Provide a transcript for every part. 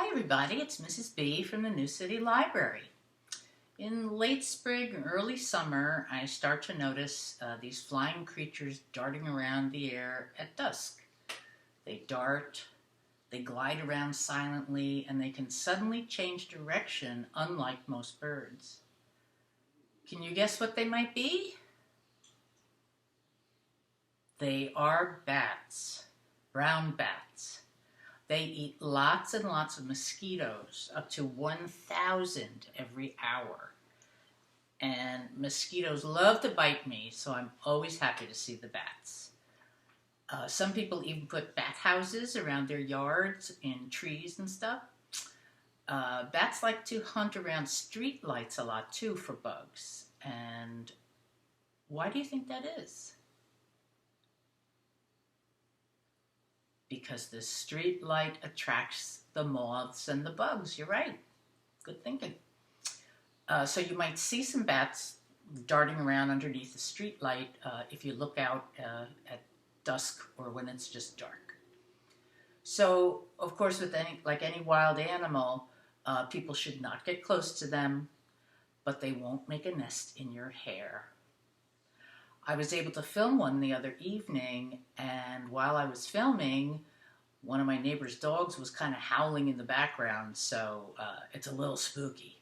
everybody, it's Mrs. B from the New City Library. In late spring and early summer, I start to notice these flying creatures darting around the air at dusk. They dart, they glide around silently, and they can suddenly change direction unlike most birds. Can you guess what they might be? They are bats, brown bats. They eat lots and lots of mosquitoes, up to 1,000 every hour. And mosquitoes love to bite me, so I'm always happy to see the bats. Some people even put bat houses around their yards in trees and stuff. Bats like to hunt around street lights a lot too for bugs. And why do you think that is? Because the street light attracts the moths and the bugs. You're right. Good thinking. So you might see some bats darting around underneath the street light if you look out at dusk or when it's just dark. So, of course, with any wild animal, people should not get close to them, but they won't make a nest in your hair. I was able to film one the other evening, and while I was filming, one of my neighbor's dogs was kind of howling in the background, so it's a little spooky.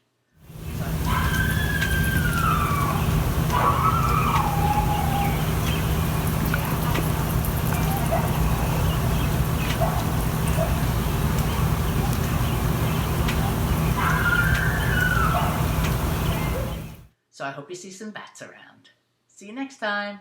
So I hope you see some bats around. See you next time.